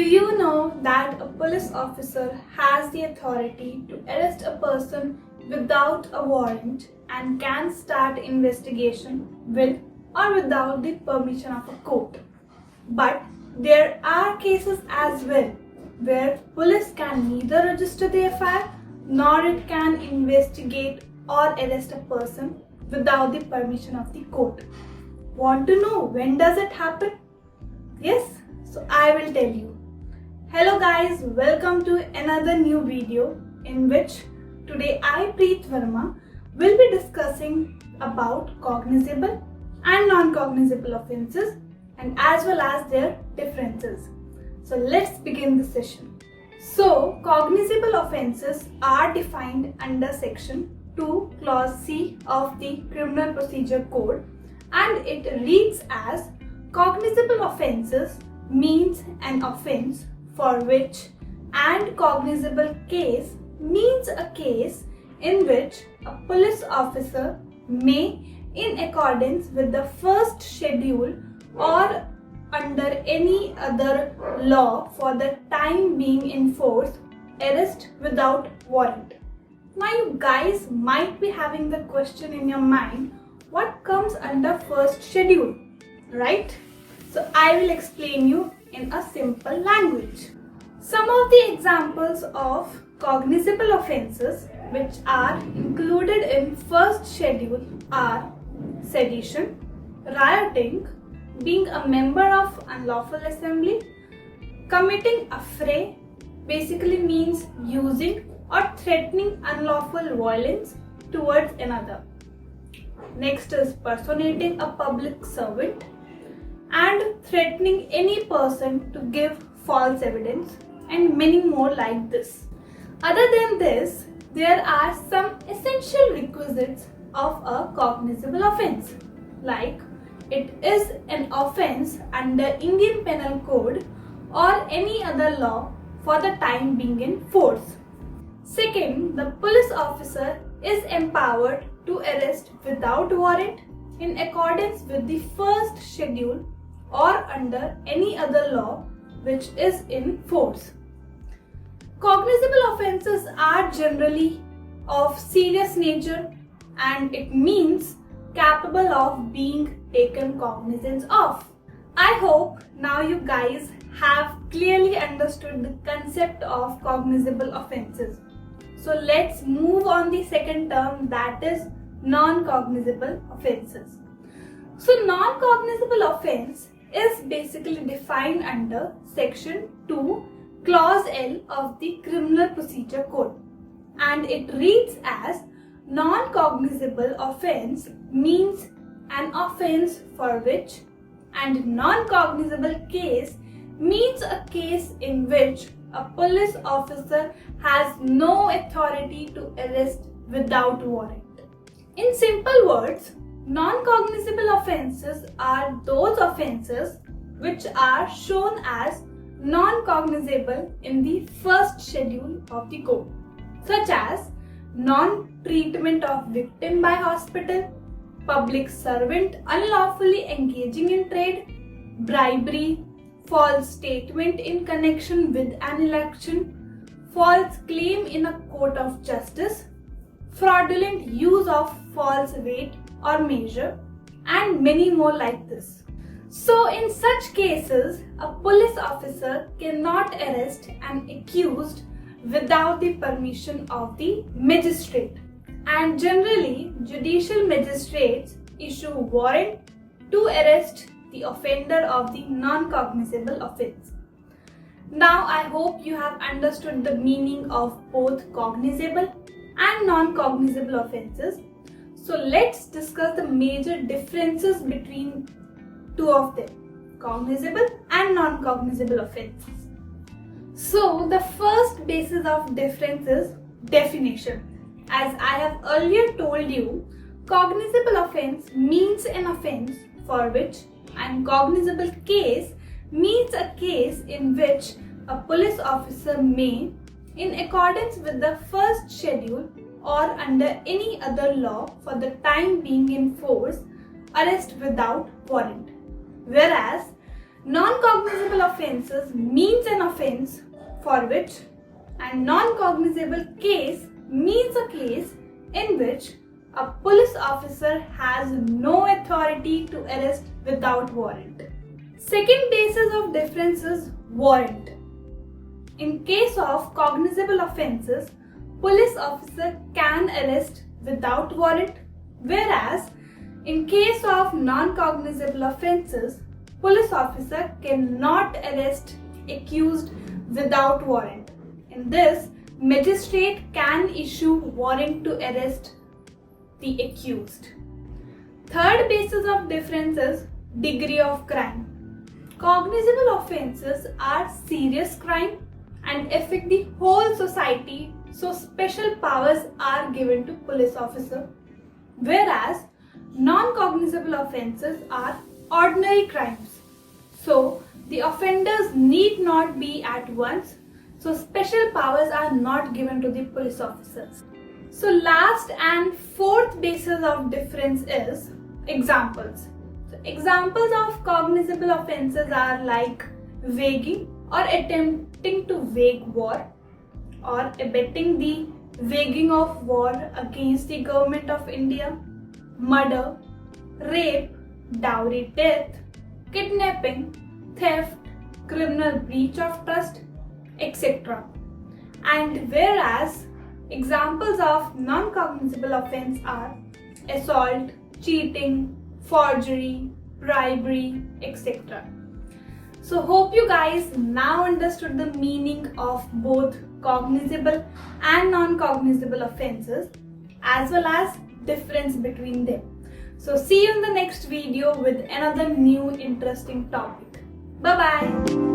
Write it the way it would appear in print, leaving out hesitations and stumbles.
you know that a police officer has the authority to arrest a person without a warrant and can start investigation with or without the permission of a court? But there are cases as well where police can neither register the FIR nor it can investigate or arrest a person without the permission of the court. Want to know when does it happen? Yes, so I will tell you. Hello guys, welcome to another new video in which today I, Preet Verma, will be discussing about cognizable and non-cognizable offences and as well as their differences. So let's begin the session. So cognizable offences are defined under section 2 clause C of the Criminal Procedure Code, and it reads as cognizable offences means an offence for which and cognizable case means a case in which a police officer may, in accordance with the first schedule or under any other law for the time being in force, arrest without warrant. Now you guys might be having the question in your mind, what comes under first schedule, right? So I will explain you in a simple language. Some of the examples of cognizable offences which are included in first schedule are sedition, rioting, being a member of unlawful assembly, committing affray basically means using or threatening unlawful violence towards another. Next is personating a public servant and threatening any person to give false evidence, and many more like this. Other than this, there are some essential requisites of a cognizable offence, like it is an offence under Indian Penal Code or any other law for the time being in force. Second, the police officer is empowered to arrest without warrant in accordance with the first schedule or under any other law which is in force. Cognizable offences are generally of serious nature and it means capable of being taken cognizance of. I hope now you guys have clearly understood the concept of cognizable offences. So let's move on the second term, that is non-cognizable offences. So non-cognizable offence is basically defined under section 2 clause L of the Criminal Procedure Code, and it reads as non-cognizable offence means an offence for which and non-cognizable case means a case in which a police officer has no authority to arrest without warrant. In simple words, non-cognizable offences are those offences which are shown as non-cognizable in the first schedule of the code, such as non-treatment of victim by hospital, public servant unlawfully engaging in trade, bribery, false statement in connection with an election, false claim in a court of justice, fraudulent use of false weight or measure, and many more like this. So in such cases, a police officer cannot arrest an accused without the permission of the magistrate, and generally judicial magistrates issue warrant to arrest the offender of the non-cognizable offence. Now I hope you have understood the meaning of both cognizable and non-cognizable offences. So let's discuss the major differences between two of them, cognizable and non-cognizable offences. So the first basis of difference is definition. As I have earlier told you, cognizable offence means an offence for which and cognizable case means a case in which a police officer may, in accordance with the first schedule or under any other law for the time being in force, arrest without warrant. Whereas Non-cognizable offences means an offence for which, and non-cognizable case means a case in which a police officer has no authority to arrest without warrant. Second basis of difference is warrant. In case of cognizable offences, police officer can arrest without warrant, whereas in case of non-cognizable offences, police officer cannot arrest accused without warrant. In this, magistrate can issue warrant to arrest the accused. Third basis of difference is degree of crime. Cognizable offences are serious crime and affect the whole society, so special powers are given to police officer, whereas non-cognizable offences are ordinary crimes, so the offenders need not be at once, so special powers are not given to the police officers. So last and fourth basis of difference is examples. So examples of cognizable offences are like waging or attempting to wage war, or abetting the waging of war against the government of India, murder, rape, dowry death, kidnapping, theft, criminal breach of trust, etc. And whereas examples of non-cognizable offense are assault, cheating, forgery, bribery, etc. So hope you guys now understood the meaning of both cognizable and non-cognizable offences, as well as difference between them. So see you in the next video with another new interesting topic. Bye bye.